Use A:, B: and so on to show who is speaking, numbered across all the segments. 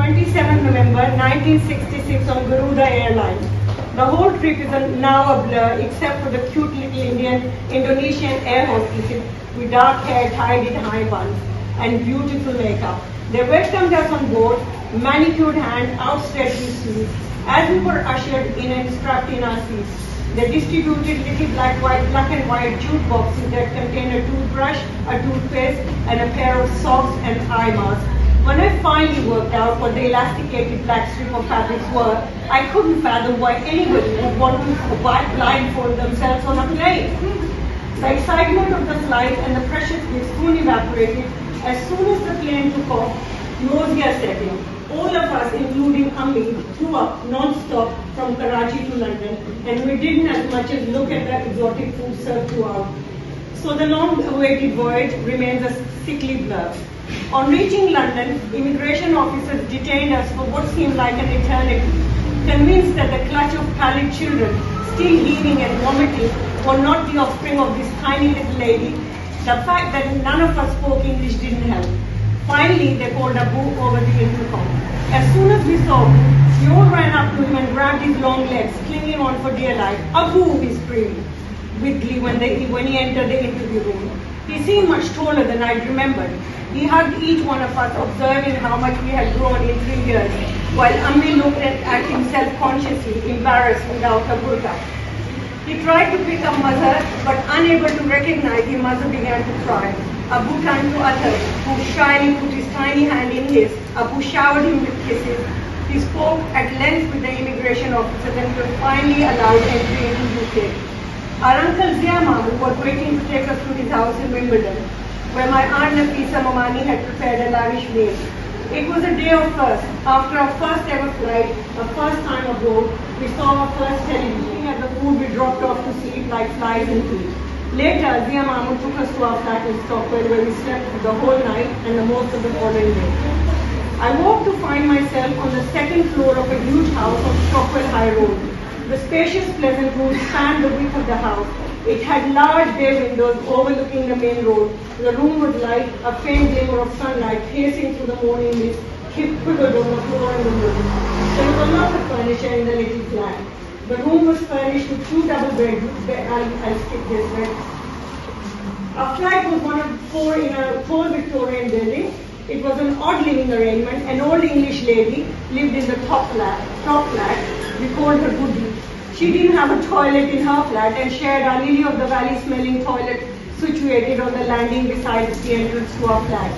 A: 27 November 1966 on Garuda Airlines. The whole trip is now a blur except for the cute little Indonesian air hostesses with dark hair tied in high buns and beautiful makeup. They welcomed us on board, manicured hands outstretched with sweets. As we were ushered in and strapped in our seats, they distributed little black and white jute boxes that contained a toothbrush, a toothpaste, and a pair of socks and eye masks. When I finally worked out what the elasticated black strip of fabrics were, I couldn't fathom why anybody would want to blindfold themselves on a plane. The excitement of the flight and the precious gifts soon evaporated. As soon as the plane took off, nausea set in. All of us, including Ammi, flew up non-stop from Karachi to London, and we didn't as much as look at the exotic food served throughout. So the long-awaited voyage remains a sickly blur. On reaching London, immigration officers detained us for what seemed like an eternity, convinced that the clutch of pallid children, still heaving and vomiting, were not the offspring of this tiny little lady. The fact that none of us spoke English didn't help. Finally, they called Abu over the intercom. As soon as we saw him, we all ran up to him and grabbed his long legs, clinging on for dear life. Abu, he screamed with glee when he entered the interview room. He seemed much taller than I'd remembered. He hugged each one of us, observing how much we had grown in 3 years, while Ammi looked at him self-consciously, embarrassed without her burqa. He tried to pick up Mazhar, but unable to recognize him, Mazhar began to cry. Abu turned to Athar, who shyly put his tiny hand in his. Abu showered him with kisses. He spoke at length with the immigration officers and was finally allowed entry into UK. Our uncle Zia Mamu was waiting to take us to his house in Wimbledon, where my aunt Nafisa Momani had prepared a lavish meal. It was a day of first. After our first ever flight, our first time abroad, we saw our first television. At the food, we dropped off to sleep like flies in heat. Later, Zia Mamu took us to our flat in Stockwell, where we slept the whole night and the most of the following day. I woke to find myself on the second floor of a huge house on Stockwell High Road. The spacious, pleasant room spanned the width of the house. It had large bay windows overlooking the main road. The room was light, a faint glimmer of sunlight piercing through the morning mist, quivered on the floor in the room. There was a lot of furniture in the little flat. The room was furnished with 2 double bedrooms. I'll skip this bed. Our flat was one of 4 in a tall Victorian building. It was an odd living arrangement. An old English lady lived in the top flat. We called her Goody. She didn't have a toilet in her flat and shared our lily of the valley smelling toilet situated on the landing beside the entrance to our flat.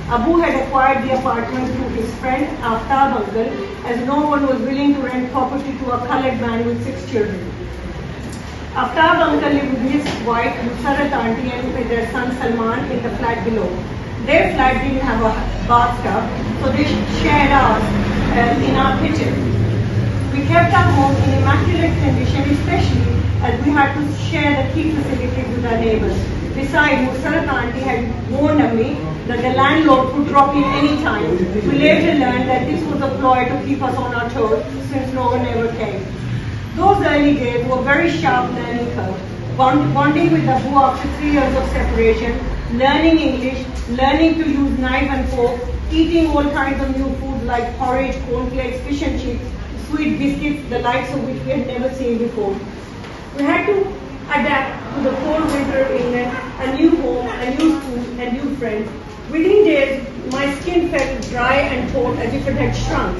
A: Abu had acquired the apartment through his friend Aftab uncle, as no one was willing to rent property to a coloured man with 6 children. Aftab uncle lived with his wife, Nusrat auntie, and with their son Salman in the flat below. Their flat didn't have a bathtub, so they shared ours in our kitchen. We kept our home in immaculate condition, especially as we had to share the key facilities with our neighbors. Besides, Nusrat auntie had warned me that the landlord could drop in any time. We later learned that this was a ploy to keep us on our toes, since no one ever came. Those early days were very sharp learning curve. Bonding with Abu after 3 years of separation, learning English, learning to use knife and fork, eating all kinds of new foods like porridge, cornflakes, fish and chips, sweet biscuits, the likes of which we had never seen before. We had to adapt to the cold winter of England, a new home, a new school, and new friends. Within days, my skin felt dry and taut as if it had shrunk.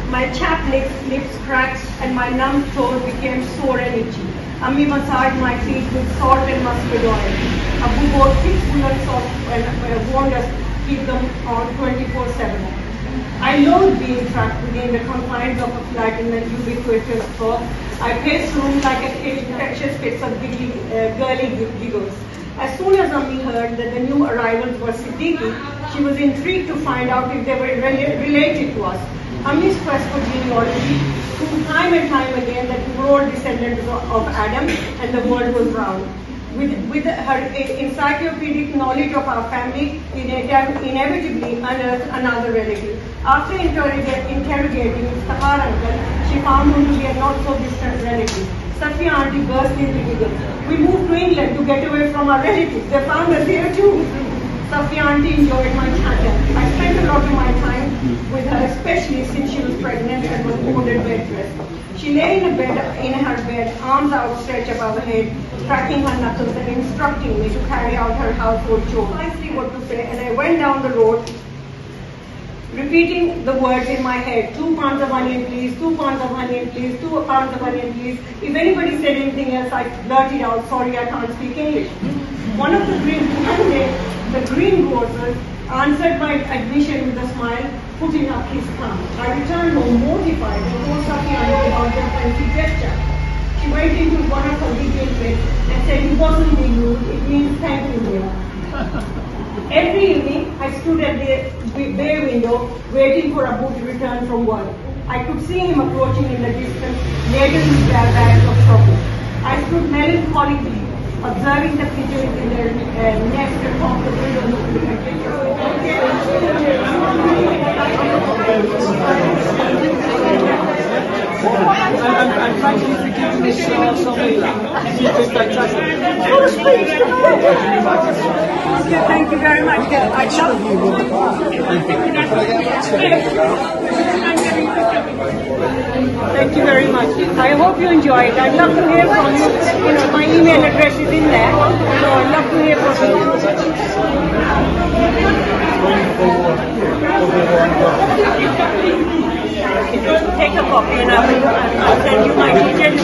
A: My chapped lips cracked, and my numb toes became sore and itchy. Ammi massaged my feet with salt and mustard oil. Abu bought 6 woolen socks and warned us to keep them on 24/7. I loathed being trapped within the confines of a flat in the ubiquitous fur. I paced rooms like an infectious fit of girly giggles. As soon as Ammi heard that the new arrivals were Siddiqui, she was intrigued to find out if they were related to us. Ammi's quest for genealogy proved time and time again that we were all descendants of Adam and the world was round. With her encyclopedic knowledge of our family, inevitably unearthed another relative. After interrogating Mr. uncle, she found him to be a not-so-distant relative. Safiya auntie burst into giggles. We moved to England to get away from our relatives. They found us here too. Safianti enjoyed my channel. I spent a lot of my time with her, especially since she was pregnant and was wounded bed rest. She lay in her bed, arms outstretched above her head, cracking her knuckles and instructing me to carry out her household chores. Precisely what to say, and I went down the road, repeating the words in my head: 2 pounds of onion please, 2 pounds of onion please, 2 pounds of onion please. If anybody said anything else, I blurted out, sorry, I can't speak English. One day, the greengrocers answered my admission with a smile, putting up his thumb. I returned home mortified and told Safianti about their fancy gesture. She went into one of her detailed beds and said, "It wasn't being rude, it means thank you, dear." Every evening, I stood at the bay window waiting for Abu to return from work. I could see him approaching in the distance, laden with their bags of shopping. I stood melancholically, observing the pigeons in their nest atop the window.
B: And thank you for giving us Salma. She's been fantastic.
A: Thank you very much. I love you. Thank you very much. I hope you enjoy it. I'd love to hear from you. You know, my email address is in there, so I'd love to hear from you. Take a copy and I'll send you my details.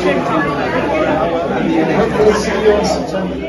C: Hopefully see you on September.